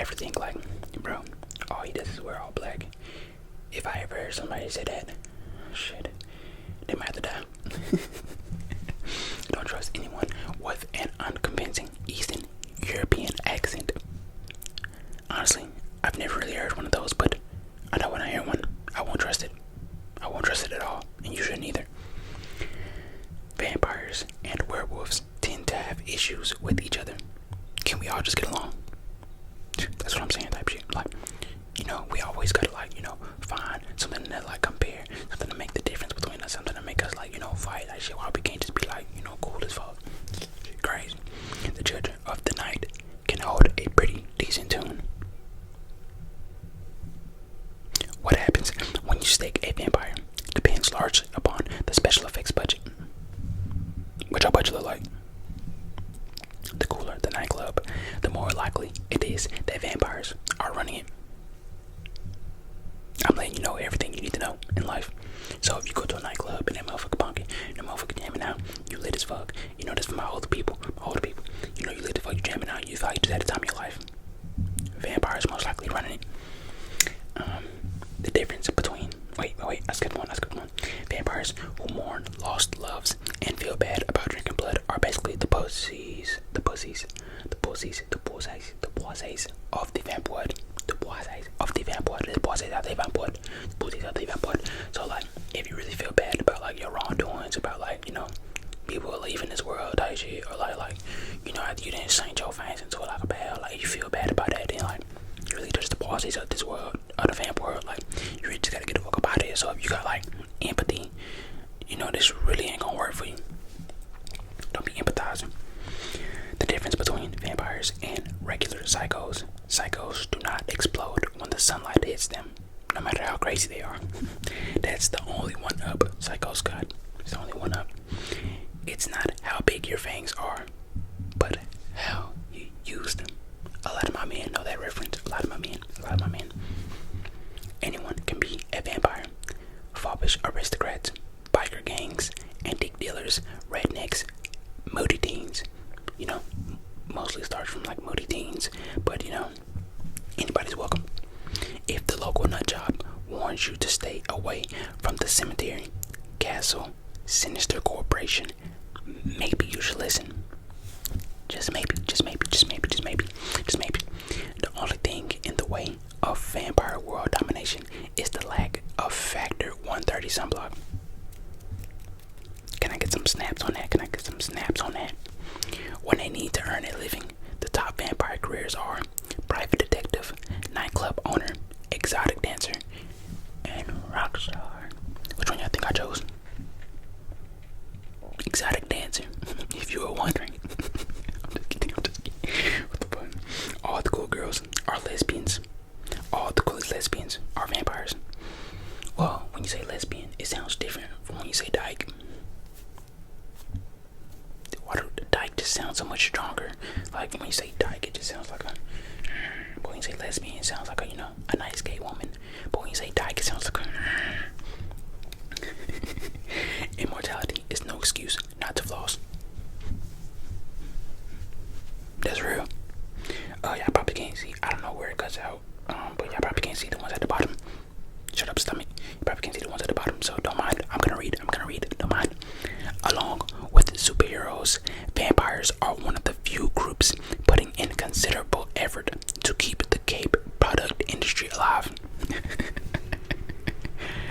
ever think like, bro, all he does is wear all black? If I ever heard somebody say that, shit, they might have to die. Don't trust anyone with an unconvincing Eastern European accent. Honestly, I've never really heard one of those, but I know when I hear one, I won't trust it. I won't trust it at all, and you shouldn't either. Vampires and werewolves tend to have issues with each other. Can we all just get along? That's what I'm saying, type shit. Like, we always gotta find something that compare, something to make the difference between us, something to make us fight that shit. Why we can't just be cool as fuck? Crazy. The judge of the night can hold a pretty decent tune. What happens when you stake a vampire depends largely upon the special effects budget. What your budget look like? The cooler the nightclub, the more likely it is that vampires are running it. I'm letting you know everything you need to know in life. So if you go to a nightclub and that motherfucker punky, that motherfucker jamming out, you lit as fuck. This for my older people. You lit as fuck, you jamming out, you feel like you just had the time of your life. Vampires most likely running it. The difference between I skipped one. Vampires who mourn lost loves and feel bad about drinking blood are basically the pussies of the vampire. So if you really feel bad about your wrongdoings, about people leaving this world type shit, or after you didn't sink your face into a bad, you feel bad about that, then you really just the bosses of this world, of the vamp world. You really just gotta get the fuck up out of here. So if you got empathy, this really ain't gonna work for you. Don't be empathizing. The difference between vampires and regular psychos. Psychos do not explode when the sunlight hits them, no matter how crazy they are. That's the only one up psychos got. It's the only one up. It's not how big your fangs are, but how you use them. A lot of my men know that reference. A lot of my men. Anyone can be a vampire. Foppish aristocrats, biker gangs, antique dealers, rednecks, moody teens. Mostly starts from moody teens, but anybody's welcome. If the local nut job warns you to stay away from the cemetery, castle, sinister corporation, maybe you should listen. Just maybe. The only thing in the way of vampire world domination is the lack of Factor 130 sunblock. Can I get some snaps on that? When they need to earn a living, the top vampire careers are private detective, nightclub owner, exotic dancer, and rock star. Which one y'all think I chose? Exotic dancer, if you were wondering. I'm just kidding. What the fuck? All the cool girls are lesbians. All the coolest lesbians are vampires. Well, when you say lesbian, it sounds different from when you say dyke. Dyke just sounds so much stronger. When you say dyke, it just sounds like a. But when you say lesbian, it sounds like a nice gay woman. But when you say dyke, it sounds like a. Immortality is no excuse not to floss. That's real. Y'all probably can't see. I don't know where it cuts out. But y'all probably can't see the ones at the bottom. Shut up, stomach. You probably can't see the ones at the bottom, so don't mind. I'm gonna read. Don't mind. Along with superheroes, vampires are one of the few groups putting in considerable effort to keep the Cape product industry alive.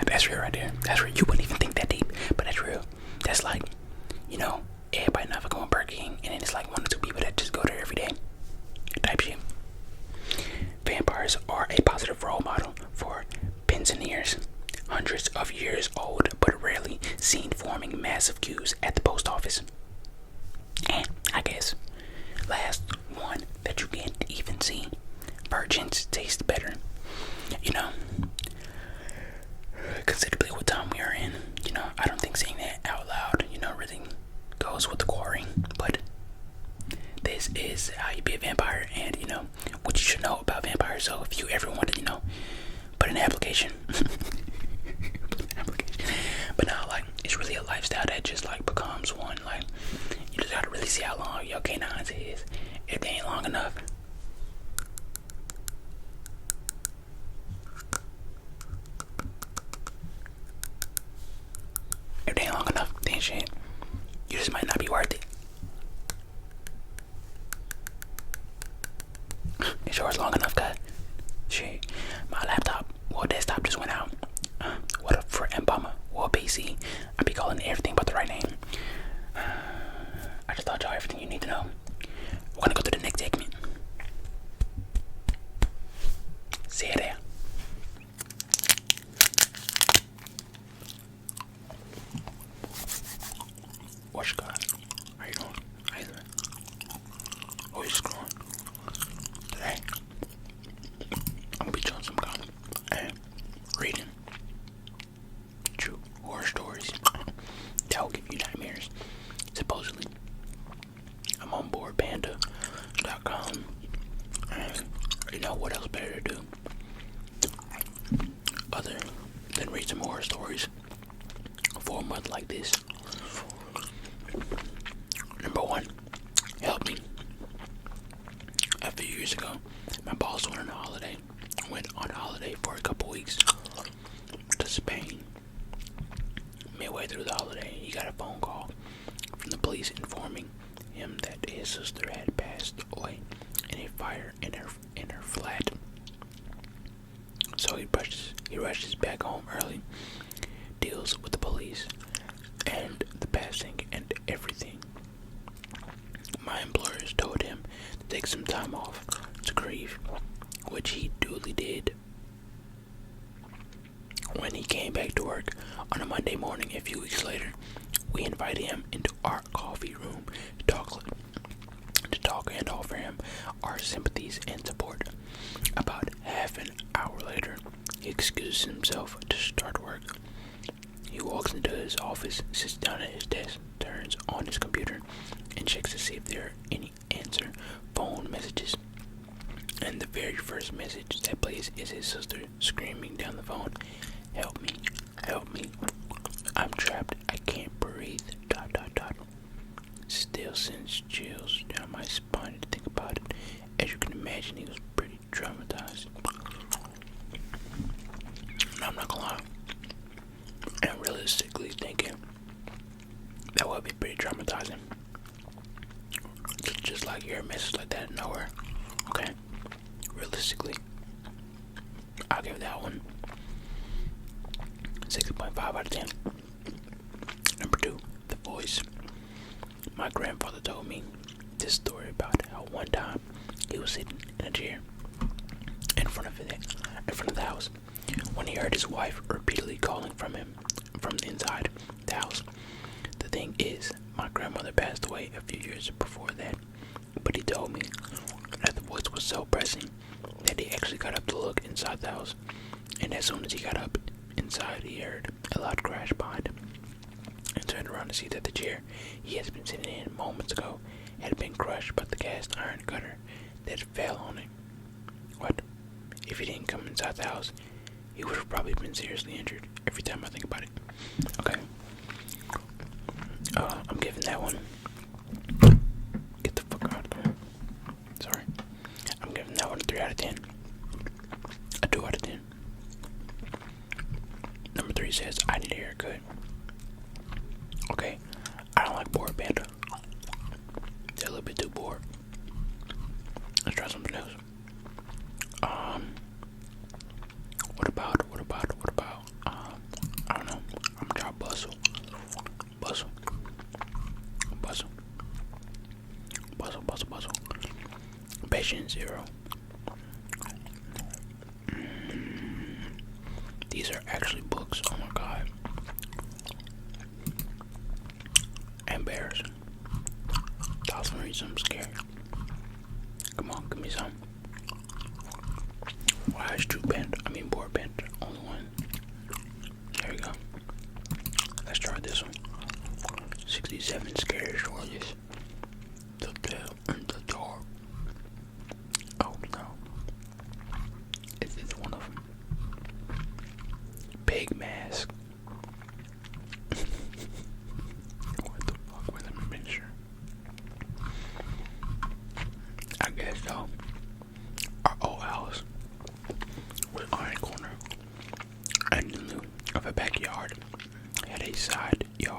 That's real right there. That's real. You wouldn't even think that deep, but that's real. That's everybody not fucking with Burger King, and then it's one or two people that just go there every day. Type shit. Vampires are a positive role model for pensioners, hundreds of years old but rarely seen forming massive queues at the post office. And I guess last one that you can't even see, virgins taste better. Considerably what time we are in. I don't think saying that out loud, really goes with the quarry, but this is how you be a vampire, and what you should know about vampires. So if you ever wanted to put an application. But now it's really a lifestyle that just becomes one. You just gotta really see how long your canines is. If they ain't long enough, If they ain't long enough, then shit, you just might not be worth it. It's yours long enough, cuz. Shit, my laptop, well, desktop just went out. What a frickin' bummer. Well, PC, I be calling everything but the right name. I just thought y'all everything you need to know. We're gonna go to the next segment. See you there. What's good? How you doing? How you doing? Oh, you screwing? Today, I'm gonna be doing some kind and reading true horror stories that will give you nightmares. Supposedly, I'm on board panda.com, and you know what else better to do other than read some horror stories for a month like this. Number one, help me. A few years ago, my boss went on holiday for a couple weeks to Spain. Midway through the holiday, he got a phone call from the police informing him that his sister had passed away in a fire in her flat. So he rushes back home early, deals with the police and the passing and everything. My employers told him to take some time off to grieve, which he duly did. When he came back to work on a Monday morning a few weeks later, we invited him into our coffee room to talk and offer him our sympathies and support. About half an hour later, he excuses himself to start work. He walks into his office, sits down at his desk, turns on his computer, and checks to see if there are any answer phone messages. And the very first message that plays is his sister screaming down the phone, "Help me, help me. I'm trapped, I can't breathe, ... Still sends chills down my spine to think about it. As you can imagine, he was pretty traumatized. And I'm not gonna lie, and realistically thinking, that would be pretty traumatizing. Just like hear a message like that nowhere. Okay, realistically, I'll give that one 6.5 out of 10. Number 2, the voice. My grandfather told me this story about how one time he was sitting in a chair in front of the house when he heard his wife repeatedly calling from him from inside the house. The thing is, my grandmother passed away a few years before that, but he told me that the voice was so pressing that he actually got up to look inside the house, and as soon as he got up inside, he heard a loud crash behind him and turned around to see that the chair he had been sitting in moments ago had been crushed by the cast iron cutter that fell on it. What? If he didn't come inside the house, he would have probably been seriously injured. Every time I think about it. Okay. I'm giving that one. Get the fuck out of there. Sorry. I'm giving that one a 3 out of 10. A 2 out of 10. Number 3 says, I need a haircut. Okay. I don't like bored panda. They're a little bit too bored. Let's try something else. What about, I don't know. I'm gonna try bustle. Patient 0. These are actually books. Oh my god. Embarrassing. Thought for read something scary. Come on, give me some. Why is board panda only one? There we go. Let's try this one. 67 scary stories. The Bell in the Dark. Oh no. Is this one of them? Big mask. What the fuck with them adventure? I guess so. Our old house was on a corner and in lieu of a backyard had a side yard.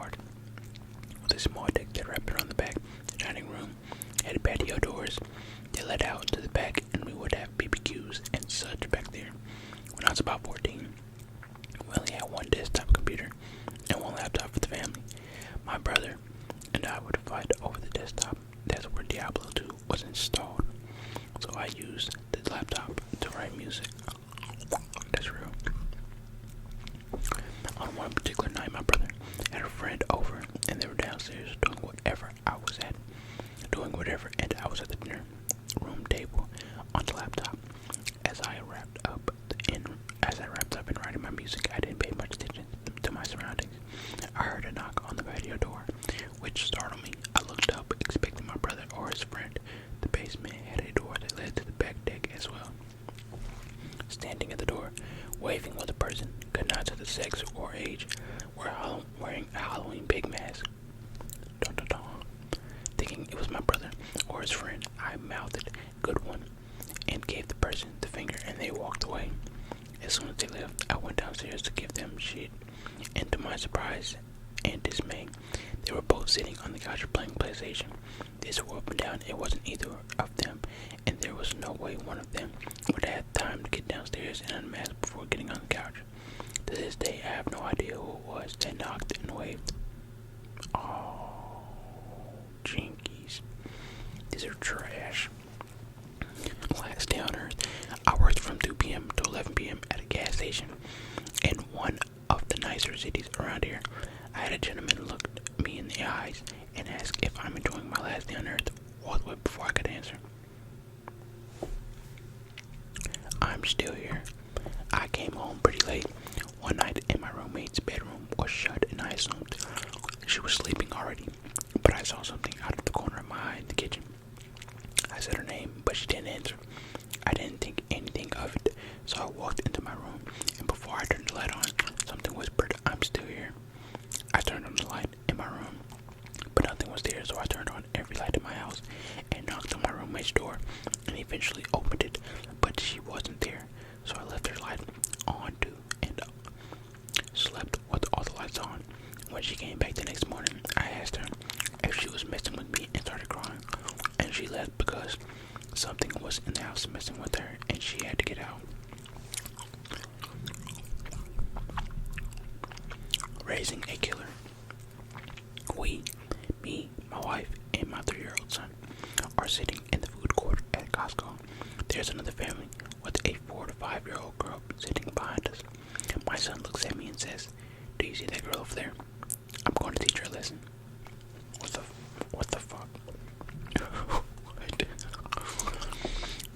music. I didn't pay much attention to my surroundings. I heard a knock on the patio door, which startled me. I looked up, expecting my brother or his friend. The basement had a door that led to the back deck as well. Standing at the door, waving was a person, could not tell the sex or age, wearing a Halloween pig mask. Dun, dun, dun. Thinking it was my brother or his friend, I mouthed, "Good one," and gave the person the finger, and they walked away. As soon as they left, I went downstairs to give them shit, and to my surprise and dismay, they were both sitting on the couch playing PlayStation. They swore up and down it wasn't either of them, and there was no way one of them would have had time to get downstairs and unmask before getting on the couch. To this day, I have no idea who it was that knocked and waved. Oh, jinkies. These are trash. Last day on earth, I worked from 2 p.m. to 11 p.m. at a gas station in one of the nicer cities around here. I had a gentleman look me in the eyes and ask if I'm enjoying my last day on earth all the way before I could answer. I'm still here. I came home pretty late one night and my roommate's bedroom was shut and I assumed she was sleeping already, but I saw something out of the corner of my eye in the kitchen. I said her name, but she didn't answer. I didn't think anything of it, so I walked into my room, and before I turned the light on, something whispered, "I'm still here." I turned on the light in my room, but nothing was there, so I turned on every light in my house and knocked on my roommate's door and eventually opened it, but she wasn't there, so I left her light on too and slept with all the lights on. When she came back the next morning, I asked her if she was messing with me and started crying, and she left because something was in the house messing with her and she had to get out. Raising a killer. Me, my wife, and my 3-year-old son are sitting in the food court at Costco. There's another family with a 4 to 5-year-old girl sitting behind us. My son looks at me and says, "Do you see that girl over there? I'm going to teach her a lesson." What the fuck?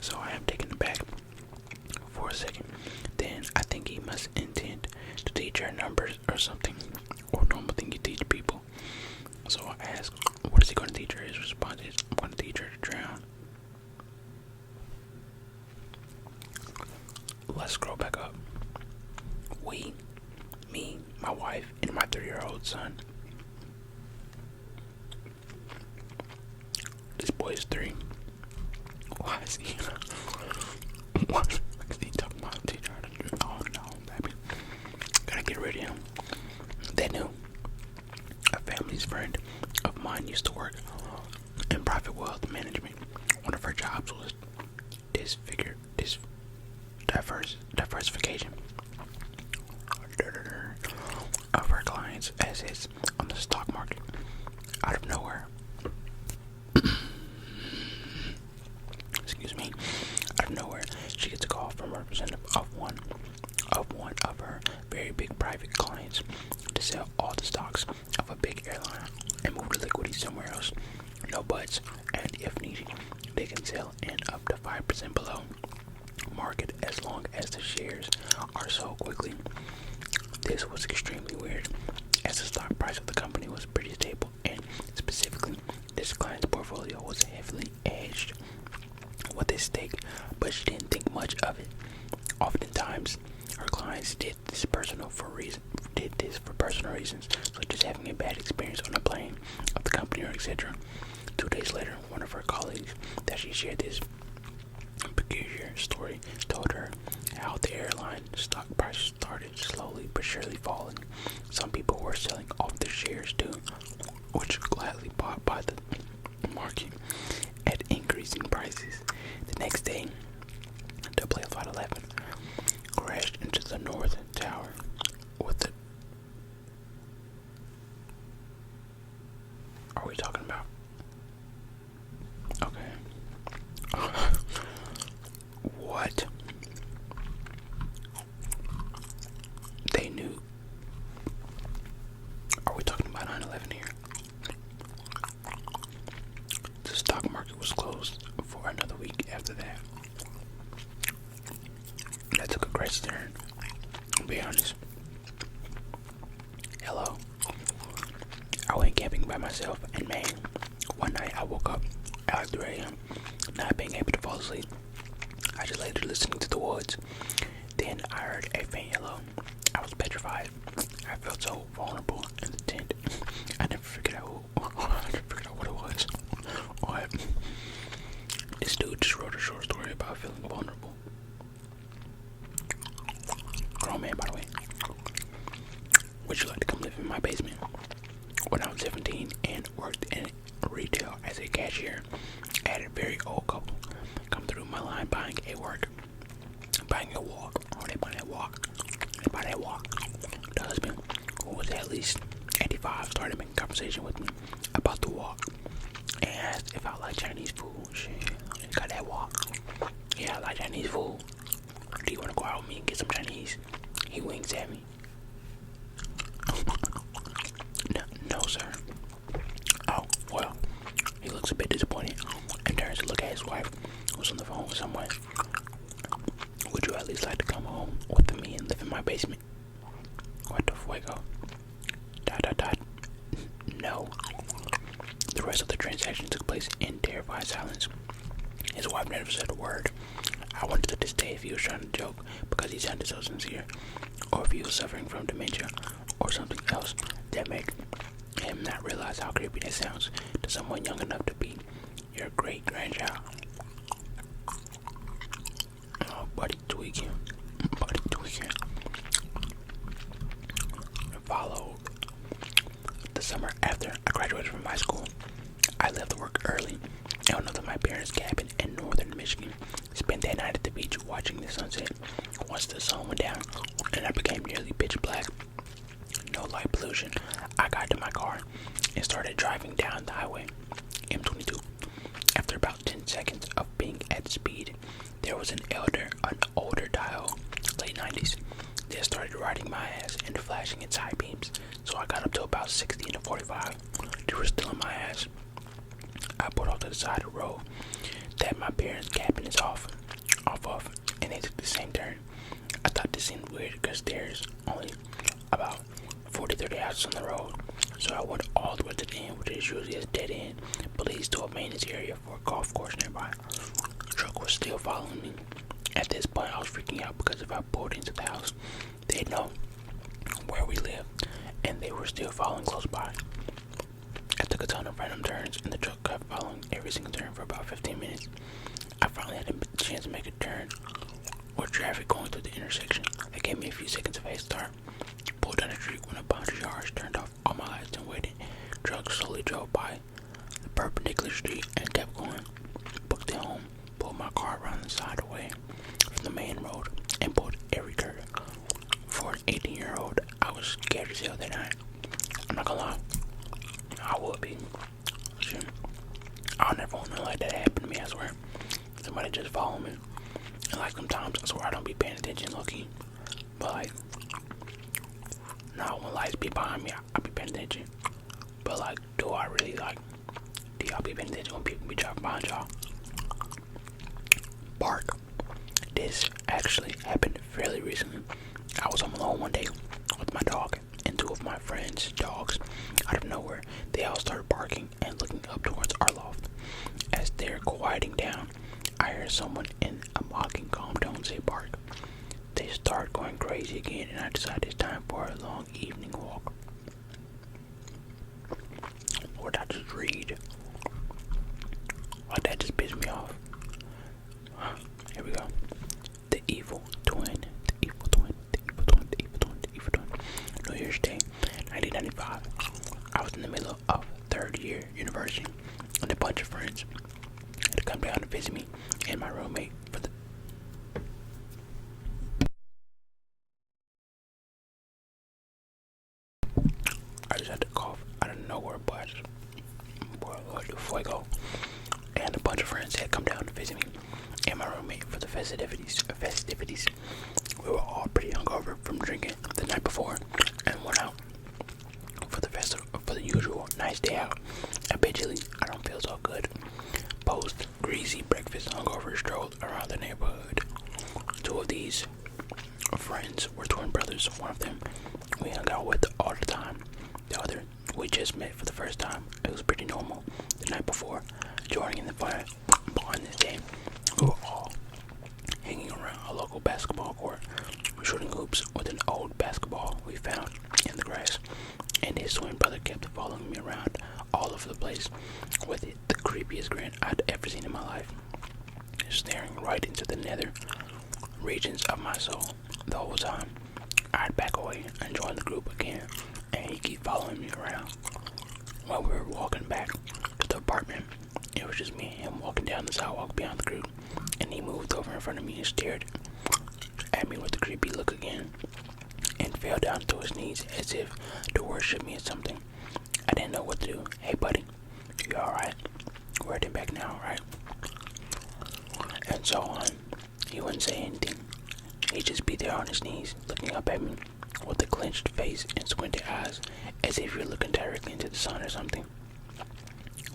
So I am taken aback for a second. Then I think he must intend to teach her numbers or something, or normal thing you teach people. So I ask, what is he going to teach her? His response is, "I'm going to teach her to drown." Let's scroll back up. Me, my wife, and my 3-year-old son. This boy is 3. Why is he? What is he talking about? Teacher? Oh no, baby. Gotta get rid of him. They knew. A family's friend of mine used to work in private wealth management. One of her jobs was diversification of her clients' assets on the stock market. Out of nowhere, out of nowhere, she gets a call from a representative of one of her very big private clients to sell all the stocks of a big airline and move the liquidity somewhere else. No buts, and if needed, they can sell in up to 5% below market as long as the shares are sold quickly. This was extremely weird, as the stock price of the company was pretty stable, and specifically, this client's portfolio was heavily hedged with a stake, but she didn't think much of it. Oftentimes, her clients did this for personal reasons, such as having a bad experience on a plane of the company or etc. 2 days later, one of her colleagues that she shared this peculiar story told her how the airline stock price started slowly but surely falling. Some people were selling off their shares too, which gladly bought by the market at increasing prices. The next day, the Flight 11 crashed into the North Tower with the... Are we talking about? Okay. What? They knew. Are we talking about 9/11 here? The stock market was closed for another week after that. That took a crazy turn, to be honest. went camping by myself in Maine. One night I woke up at like 3 a.m. not being able to fall asleep. I just lay there listening to the woods. Then I heard a faint yellow. I was petrified. I felt so vulnerable in the tent. I never figured out what it was. What? This dude just wrote a short story about feeling vulnerable. Grown man, by the way. Would you like to come live in my basement? When I was 17 and worked in retail as a cashier, I had a very old couple come through my line buying a walk. Oh, they buy that walk. The husband, who was at least 85, started making conversation with me about the walk and asked if I like Chinese food. Shit, got that walk. Yeah, I like Chinese food. Do you want to go out with me and get some Chinese? He winks at me. No, sir. Oh, well, he looks a bit disappointed and turns to look at his wife, who's on the phone with someone. Would you at least like to come home with me and live in my basement? What the fuego? ... No. The rest of the transaction took place in terrified silence. His wife never said a word. I wondered to this day if he was trying to joke because he sounded so sincere, or if he was suffering from dementia or something else that made him not realize how creepy that sounds to someone young enough to be your great-grandchild. Oh, buddy tweaking. Followed the summer after I graduated from high school. I left work early and went up to my parents' cabin in northern Michigan. Spent that night at the beach watching the sunset. Once the sun went down and I became nearly pitch black, no light pollution, I got to my car and started driving down the highway, M22. After about 10 seconds of being at speed, there was an older dial, late 90s, that started riding my ass and flashing its high beams. So I got up to about 60 and 45. They were still on my ass. I pulled off to the side of the road that my parents' cabin is off of, and they took the same turn. I thought this seemed weird because there's only about 40-30 houses on the road. So I went all the way to the end, which is usually a dead end, but leads to a maintenance area for a golf course nearby. The truck was still following me. At this point, I was freaking out because if I pulled into the house, they'd know where we lived, and they were still following close by. I took a ton of random turns, and the truck kept following every single turn for about 15 minutes. I finally had a chance to make a turn with traffic going through the intersection. That gave me a few seconds of a start. Pulled down the street, went up 100 yards, turned off all my lights and waited. Truck slowly drove by the perpendicular street and kept going. Booked it home, pulled my car around the side away from the main road, and pulled every curve. For an 18-year-old, I was scared as hell that night. I'm not gonna lie, I would be. Shit. I'll never want nothing like that happen to me, I swear. Somebody just follow me. And like sometimes, I swear I don't be paying attention low-key. But like, now when lights be behind me, I be paying attention. But like, do y'all be paying attention when people be driving behind y'all? Bark. This actually happened fairly recently. I was home alone one day with my dog and two of my friends' dogs. Out of nowhere, they all started barking and looking up towards our loft. As they're quieting down, I hear someone in a mocking calm tone say bark. They start going crazy again, and I decide it's time for a long evening walk. What did I just read? Like that just pissed me off. Here we go. The evil twin. New Year's Day, 1995. I was in the middle of third year university, and a bunch of friends had come down to visit me and my roommate for the I just had to cough out of nowhere, but fuego. And a bunch of friends had come down to visit me and my roommate for the festivities. We were all pretty hungover from drinking the night before and went out for the usual nice day out. A bit chilly, I don't feel so good. Post greasy breakfast, hungover strolled around the neighborhood. Two of these friends were twin brothers. One of them we hung out with all the time. The other We just met for the first time. It was pretty normal. The night before, joining in the fun on this day, we were all hanging around a local basketball court, shooting hoops with an old basketball we found in the grass. And his twin brother kept following me around all over the place with it, the creepiest grin I'd ever seen in my life, staring right into the nether regions of my soul. The whole time, I'd back away and join the group again, and he'd keep following me around. While we were walking back to the apartment, it was just me and him walking down the sidewalk beyond the group, and he moved over in front of me and stared at me with a creepy look again, and fell down to his knees as if to worship me or something. I didn't know what to do. Hey buddy, you alright? We're heading back now, right? And so on. He wouldn't say anything. He'd just be there on his knees, looking up at me with a clenched face and squinted eyes, as if you're looking directly into the sun or something.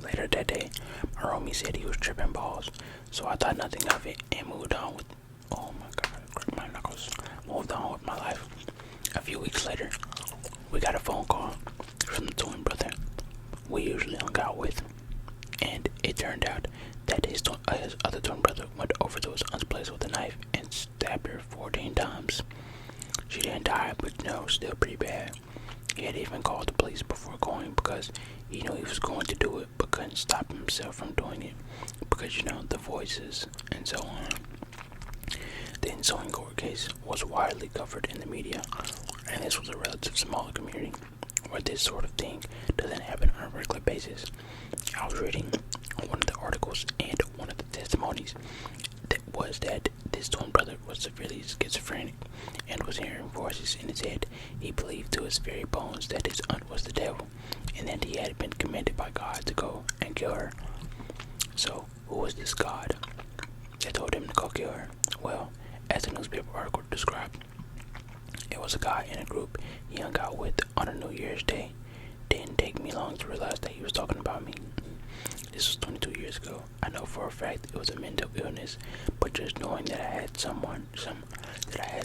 Later that day, my roomie said he was tripping balls, so I thought nothing of it and moved on with my knuckles. Moved on with my life. A few weeks later, we got a phone call from the twin brother we usually hung out with, and it turned out that his other twin brother went over to his aunt's place with a knife and stabbed her 14 times. She didn't die, but still pretty bad. He had even called the police before going because he knew he was going to do it, but couldn't stop himself from doing it because, the voices and so on. The ensuing court case was widely covered in the media, and this was a relatively smaller community where this sort of thing doesn't happen on a regular basis. I was reading one of the articles, and one of the testimonies was that this twin brother was severely schizophrenic and was hearing voices in his head. He believed to his very bones that his aunt was the devil, and that he had been commanded by God to go and kill her. So, who was this God that told him to go kill her? Well, as the newspaper article described, it was a guy in a group he hung out with on a New Year's Day. Didn't take me long to realize that he was talking about me. This was 22 years ago. I know for a fact it was a mental illness, but just knowing that I had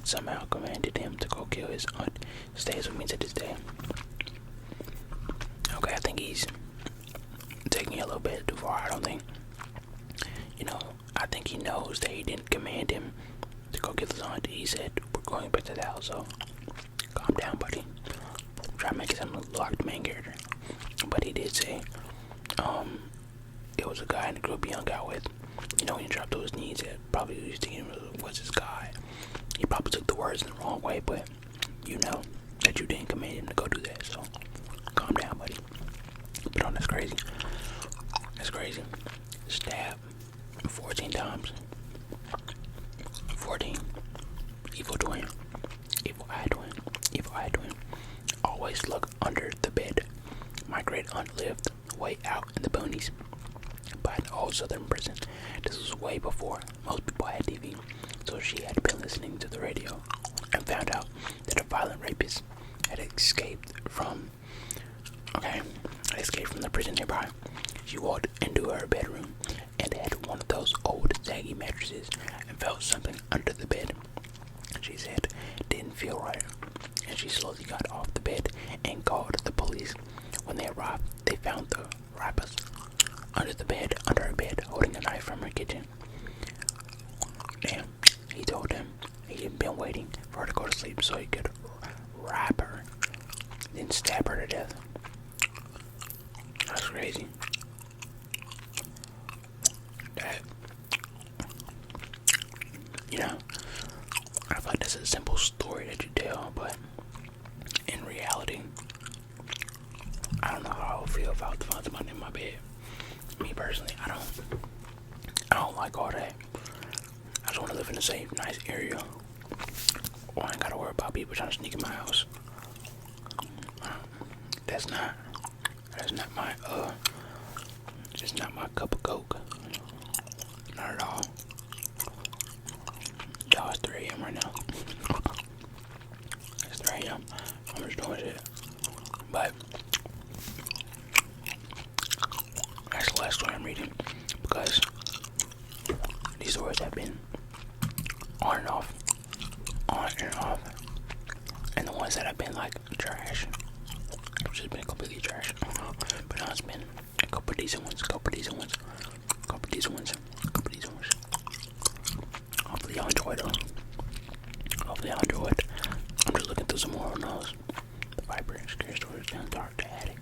somehow commanded him to go kill his aunt stays with me to this day. Okay, I think he's taking it a little bit too far. I don't think, I think he knows that he didn't command him to go kill his aunt. He said, we're going back to the house, so calm down, buddy. Try to make it sound like the main character. But he did say, it was a guy in the group he hung out with. When he dropped to his knees, it probably was thinking it was this guy. He probably took the words in the wrong way, but that you didn't command him to go do that, so calm down, buddy. But that's crazy. That's crazy. Stab 14 times. 14. Evil twin. Evil eye twin. Evil eye twin. Always look under the bed. My great aunt lived way out in the boonies by an old southern prison. This was way before most people had TV, so she had been listening to the radio and found out that a violent rapist had escaped from the prison nearby. She walked into her bedroom and had one of those old saggy mattresses and felt something under the bed. She said it didn't feel right, and she slowly got off the bed and called the police. When they arrived, they found the rapist under her bed, holding a knife from her kitchen. Damn, he told them he'd been waiting for her to go to sleep so he could rap her, then stab her to death. That's crazy. That, I feel like that's a simple story that you tell, but in reality, I don't know how I would feel if I was to find somebody in my bed. Me personally, I don't like all that. I just want to live in a safe, nice area where I ain't gotta worry about people trying to sneak in my house. That's not my cup of coke. Not at all. Y'all, it's 3 a.m. right now. It's 3 a.m. I'm just doing shit. But that's the last story I'm reading, because these stories have been on and off. And the ones that have been like trash, just been completely trash. But now it's been a couple decent ones, couple decent ones, couple decent ones, couple decent ones. Hopefully y'all enjoyed them. Hopefully y'all enjoyed. I'm just looking through some more on those. The Viper, Scary Stories, Down Dark, The Attic.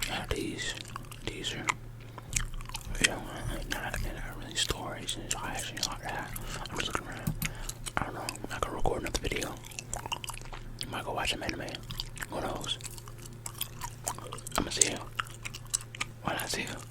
Yeah, these are, you know, not really stories and lives and all that. I'm just looking around. I don't know. I'm not gonna record another video. I might go watch some anime. Who knows? I'ma see you. Why not see you?